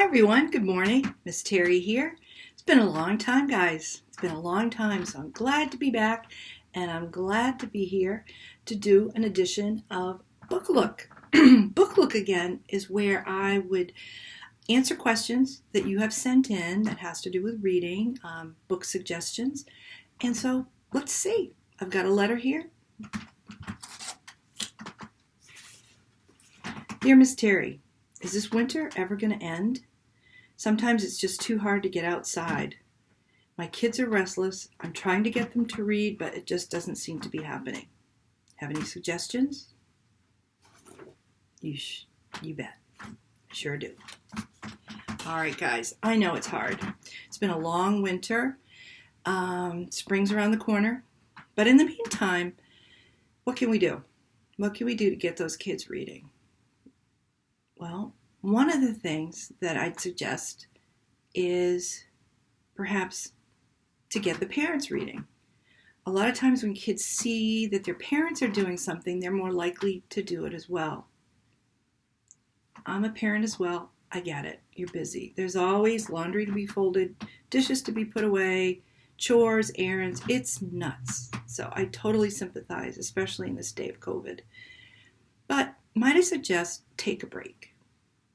Hi everyone, good morning. Miss Terri here. It's been a long time, guys. It's been a long time, so I'm glad to be back, and I'm glad to be here to do an edition of Book Look. Book Look again is where I would answer questions that you have sent in that has to do with reading, book suggestions. And so let's see. I've got a letter here. Dear Miss Terri, is this winter ever going to end? Sometimes it's just too hard to get outside. My kids are restless. I'm trying to get them to read, but it just doesn't seem to be happening. Have any suggestions? You bet. I sure do. All right, guys. I know it's hard. It's been a long winter. Spring's around the corner. But in the meantime, what can we do? What can we do to get those kids reading? Well, one of the things that I'd suggest is perhaps to get the parents reading. A lot of times when kids see that their parents are doing something, they're more likely to do it as well. I'm a parent as well. I get it. You're busy. There's always laundry to be folded, dishes to be put away, chores, errands. It's nuts. So I totally sympathize, especially in this day of COVID. But might I suggest take a break?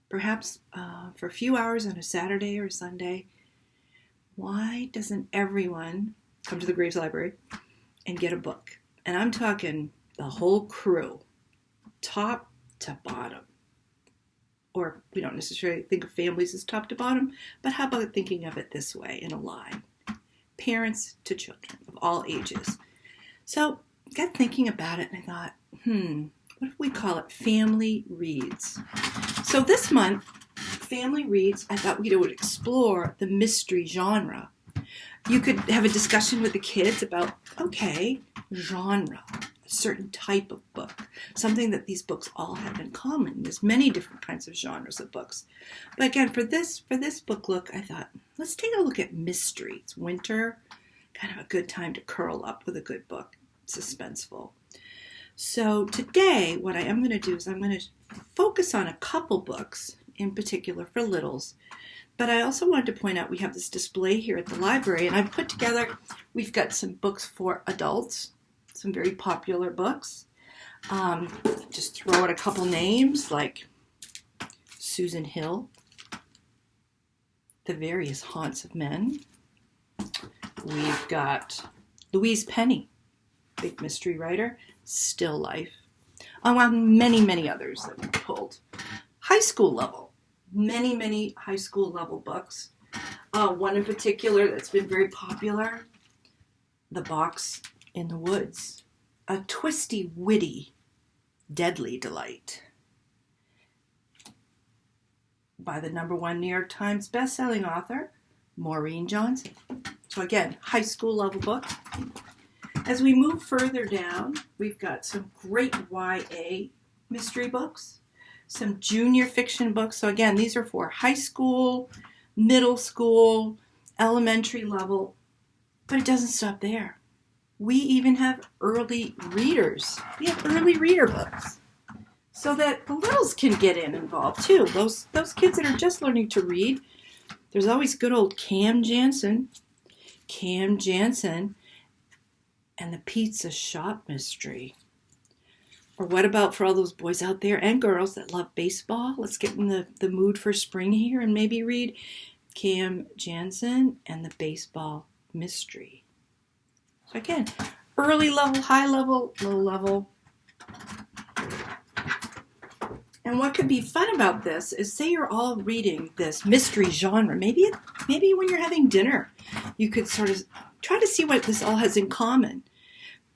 Perhaps for a few hours on a Saturday or Sunday. Why doesn't everyone come to the Graves Library and get a book? And I'm talking the whole crew, top to bottom. Or we don't necessarily think of families as top to bottom, but how about thinking of it this way in a line? Parents to children of all ages. So I got thinking about it and I thought, what if we call it Family Reads? So this month, Family Reads, I thought we would explore the mystery genre. You could have a discussion with the kids about, okay, genre, a certain type of book, something that these books all have in common. There's many different kinds of genres of books. But again, for this book look, I thought, let's take a look at mystery. It's winter, kind of a good time to curl up with a good book, suspenseful. So today, what I am going to do is I'm going to focus on a couple books, in particular for littles. But I also wanted to point out we have this display here at the library, and I've put together, we've got some books for adults, some very popular books. Just throw out a couple names like Susan Hill, The Various Haunts of Men. We've got Louise Penny, big mystery writer, Still Life, among many, many others that we pulled. High school level, many high school level books. One in particular that's been very popular, The Box in the Woods, a twisty, witty, deadly delight by the #1 New York Times bestselling author, Maureen Johnson. So again, high school level book. As we move further down, we've got some great YA mystery books, some junior fiction books. So again, these are for high school, middle school, elementary level, but it doesn't stop there. We even have early readers. We have early reader books so that the littles can get involved too. Those kids that are just learning to read. There's always good old Cam Jansen and the Pizza Shop Mystery. Or what about for all those boys out there and girls that love baseball? Let's get in the mood for spring here and maybe read Cam Jansen and the Baseball Mystery. So again, early level, high level, low level. And what could be fun about this is, say you're all reading this mystery genre. Maybe when you're having dinner, you could sort of try to see what this all has in common.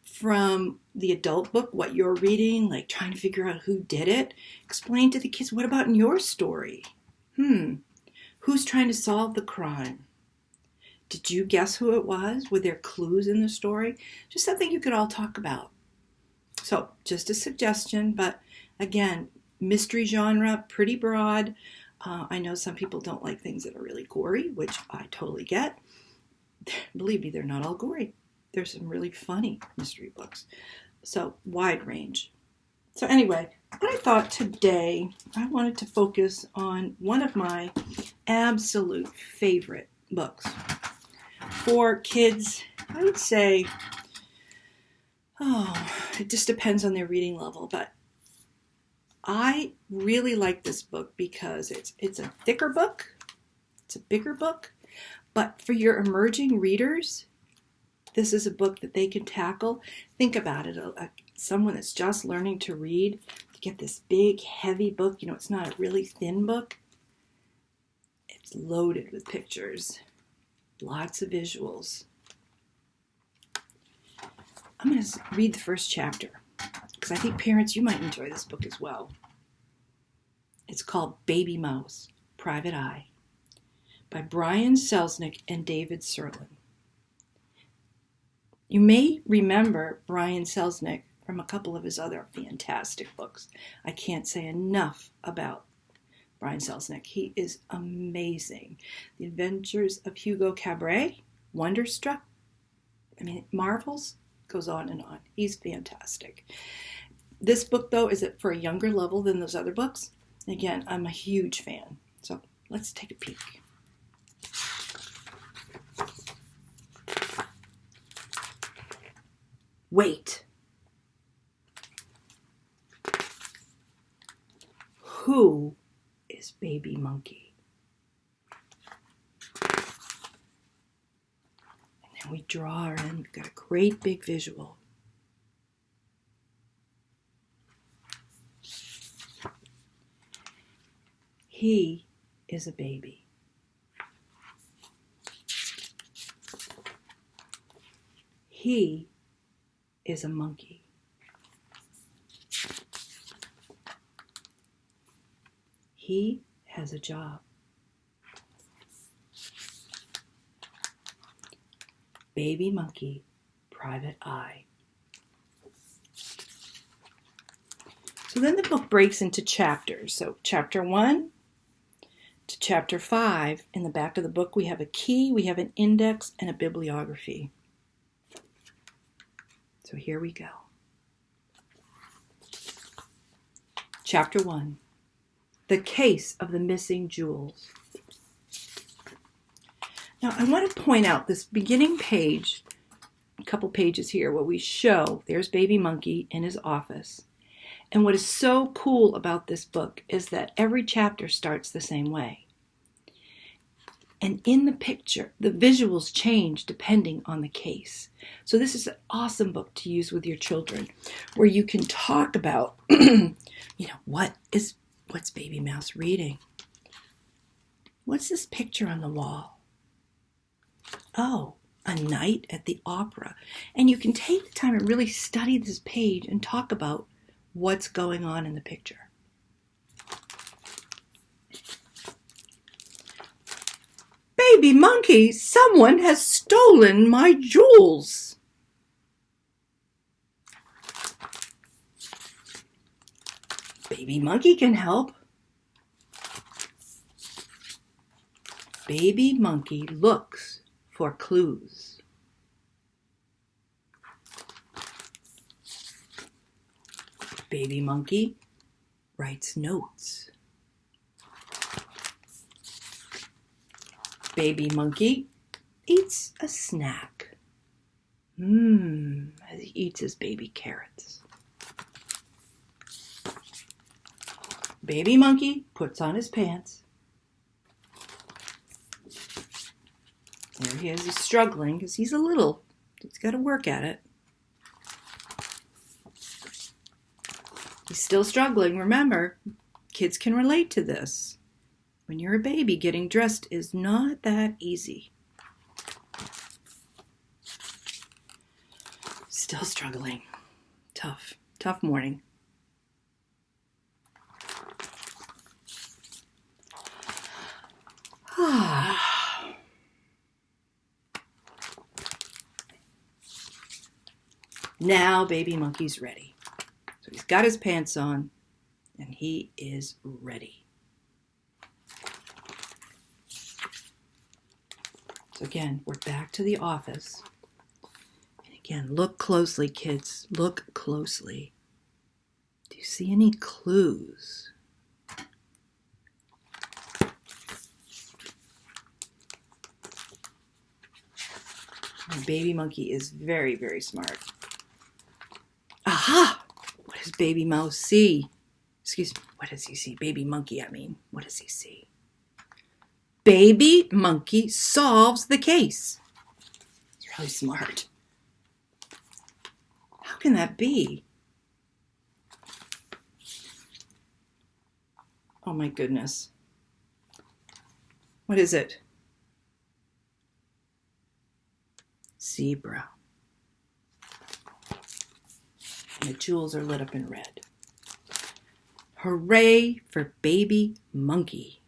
From the adult book, what you're reading, like trying to figure out who did it. Explain to the kids, what about in your story? Who's trying to solve the crime? Did you guess who it was? Were there clues in the story? Just something you could all talk about. So just a suggestion, but again, mystery genre, pretty broad. I know some people don't like things that are really gory, which I totally get. Believe me, they're not all gory. There's some really funny mystery books. So wide range. So anyway, what I thought today, I wanted to focus on one of my absolute favorite books. For kids, I would say, it just depends on their reading level, but I really like this book because it's a thicker book, it's a bigger book, but for your emerging readers, this is a book that they can tackle. Think about it, someone that's just learning to read, to get this big, heavy book, it's not a really thin book. It's loaded with pictures, lots of visuals. I'm going to read the first chapter because I think parents, you might enjoy this book as well. It's called Baby Mouse, Private Eye by Brian Selznick and David Serlin. You may remember Brian Selznick from a couple of his other fantastic books. I can't say enough about Brian Selznick. He is amazing. The Adventures of Hugo Cabret, Wonderstruck, Marvels, goes on and on. He's fantastic. This book, though, is for a younger level than those other books. Again, I'm a huge fan. So let's take a peek. Wait. Who is Baby Monkey? And then we draw her in. We've got a great big visual. He is a baby. He is a monkey. He has a job. Baby Monkey, Private Eye. So then the book breaks into chapters. So chapter 1 to chapter 5, in the back of the book, we have a key, we have an index, and a bibliography. So here we go. Chapter 1, The Case of the Missing Jewels. Now, I want to point out this beginning page, a couple pages here, where we show there's Baby Monkey in his office. And what is so cool about this book is that every chapter starts the same way. And in the picture, the visuals change depending on the case. So this is an awesome book to use with your children, where you can talk about, what's Baby Mouse reading? What's this picture on the wall? Oh, a night at the opera. And you can take the time and really study this page and talk about what's going on in the picture. Baby Monkey, someone has stolen my jewels. Baby Monkey can help. Baby Monkey looks for clues. Baby Monkey writes notes. Baby Monkey eats a snack. As he eats his baby carrots. Baby Monkey puts on his pants. There he is. He's struggling because he's he's got to work at it. He's still struggling. Remember, kids can relate to this. When you're a baby, getting dressed is not that easy. Still struggling. Tough morning. Now Baby Monkey's ready. So he's got his pants on and he is ready. So again, we're back to the office. And again, look closely, kids. Look closely. Do you see any clues? The baby monkey is very, very smart. Aha! What does baby mouse see? Excuse me, what does he see? Baby monkey, I mean. What does he see? Baby monkey solves the case. He's really smart. How can that be? Oh my goodness. What is it? Zebra. And the jewels are lit up in red. Hooray for baby monkey.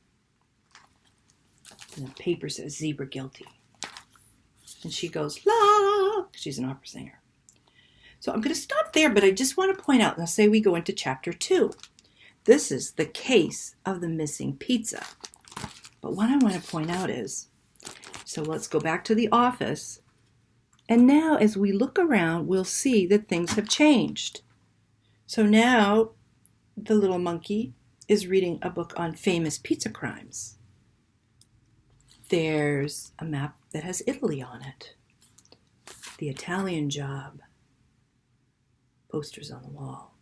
And the paper says zebra guilty. And she goes, la! She's an opera singer. So I'm going to stop there, but I just want to point out, let's say we go into chapter 2. This is the case of the missing pizza. But what I want to point out is, so let's go back to the office. And now as we look around, we'll see that things have changed. So now the little monkey is reading a book on famous pizza crimes. There's a map that has Italy on it. The Italian Job. Posters on the wall.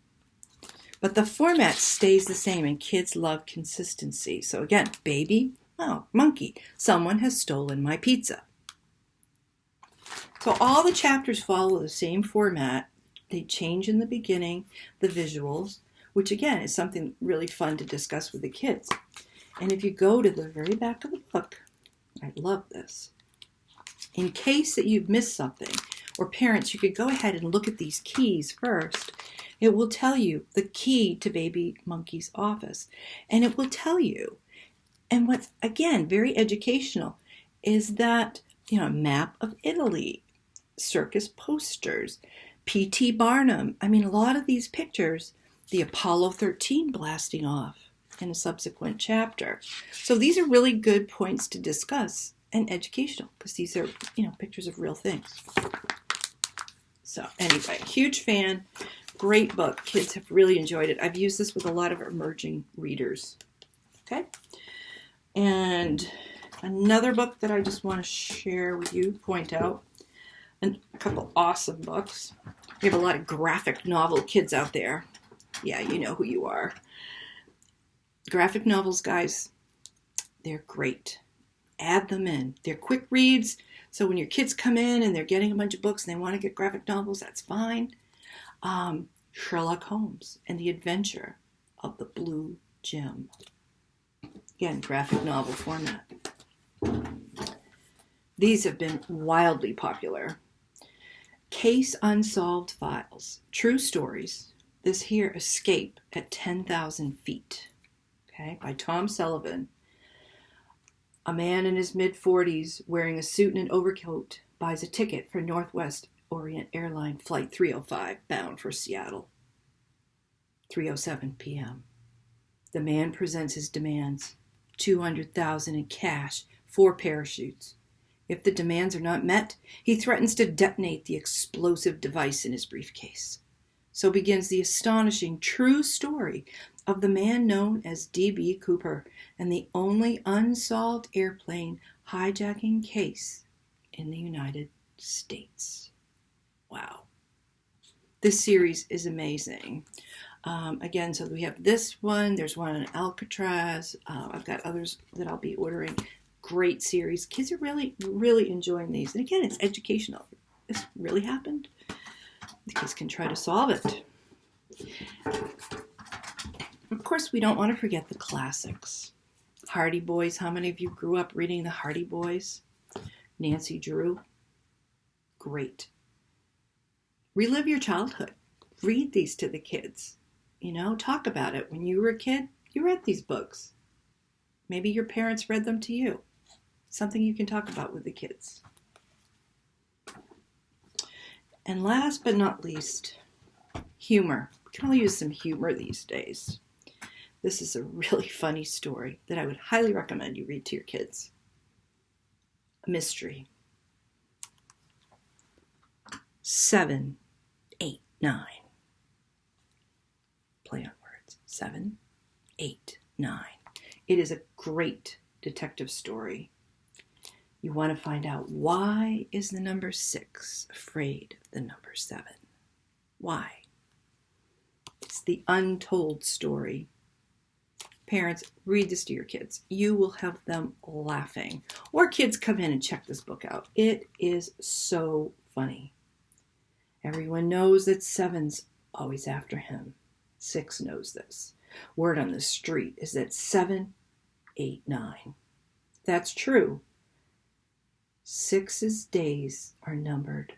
But the format stays the same, and kids love consistency. So again, baby, oh, monkey, someone has stolen my pizza. So all the chapters follow the same format. They change in the beginning, the visuals, which again is something really fun to discuss with the kids. And if you go to the very back of the book, I love this. In case that you've missed something, or parents, you could go ahead and look at these keys first. It will tell you the key to baby monkey's office. And it will tell you, and what's, again, very educational, is that, a map of Italy, circus posters, P.T. Barnum. I mean, a lot of these pictures, the Apollo 13 blasting off in a subsequent chapter. So these are really good points to discuss and educational, because these are, pictures of real things. So anyway, huge fan, great book. Kids have really enjoyed it. I've used this with a lot of emerging readers. Okay. And another book that I just want to share with you, point out, and a couple awesome books. We have a lot of graphic novel kids out there. Yeah, you know who you are. Graphic novels, guys, they're great. Add them in. They're quick reads. So when your kids come in and they're getting a bunch of books and they want to get graphic novels, that's fine. Sherlock Holmes and the Adventure of the Blue Gem. Again, graphic novel format. These have been wildly popular. Case Unsolved Files. True stories. This here, Escape at 10,000 Feet. Okay, by Tom Sullivan. A man in his mid-40s wearing a suit and an overcoat buys a ticket for Northwest Orient Airline Flight 305 bound for Seattle. 3:07 p.m. The man presents his demands. $200,000 in cash, 4 parachutes. If the demands are not met, he threatens to detonate the explosive device in his briefcase. So begins the astonishing true story of the man known as D.B. Cooper and the only unsolved airplane hijacking case in the United States. Wow. This series is amazing. Again, so we have this one. There's one on Alcatraz. I've got others that I'll be ordering. Great series. Kids are really, really enjoying these. And again, it's educational. This really happened. The kids can try to solve it. Of course, we don't want to forget the classics. Hardy Boys. How many of you grew up reading the Hardy Boys? Nancy Drew. Great. Relive your childhood. Read these to the kids. Talk about it. When you were a kid, you read these books. Maybe your parents read them to you. Something you can talk about with the kids. And last but not least, humor. We can all use some humor these days. This is a really funny story that I would highly recommend you read to your kids. A mystery. 7, 8, 9. Play on words. 7, 8, 9. It is a great detective story. You want to find out, why is the number 6 afraid of the number 7? Why? It's the untold story. Parents, read this to your kids. You will have them laughing. Or kids, come in and check this book out. It is so funny. Everyone knows that 7's always after him. 6 knows this. Word on the street is that 7, 8, 9. That's true. 6's days are numbered.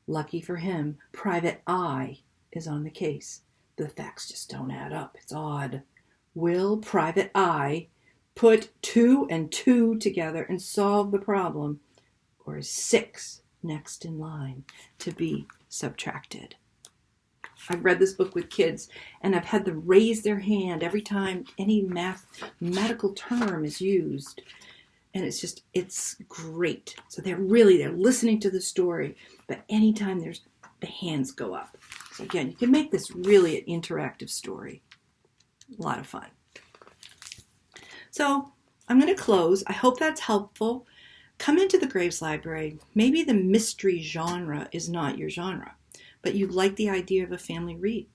Lucky for him, Private Eye is on the case. The facts just don't add up. It's odd. Will Private Eye put 2 and 2 together and solve the problem? Or is 6 next in line to be subtracted? I've read this book with kids, and I've had them raise their hand every time any mathematical term is used. And it's great. So they're listening to the story, but anytime the hands go up. So again, you can make this really an interactive story. A lot of fun. So I'm going to close. I hope that's helpful. Come into the Graves Library. Maybe the mystery genre is not your genre, but you like the idea of a family read.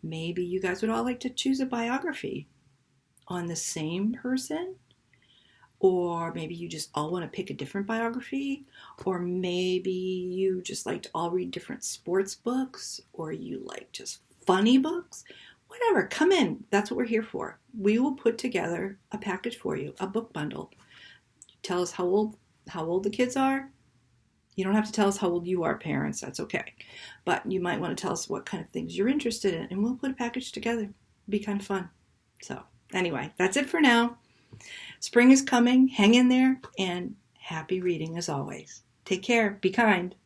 Maybe you guys would all like to choose a biography on the same person, or maybe you just all want to pick a different biography, or maybe you just like to all read different sports books, or you like just funny books. Whatever, come in. That's what we're here for. We will put together a package for you, a book bundle. Tell us how old the kids are. You don't have to tell us how old you are, parents. That's okay. But you might want to tell us what kind of things you're interested in, and we'll put a package together. It'll be kind of fun. So anyway, that's it for now. Spring is coming. Hang in there, and happy reading as always. Take care. Be kind.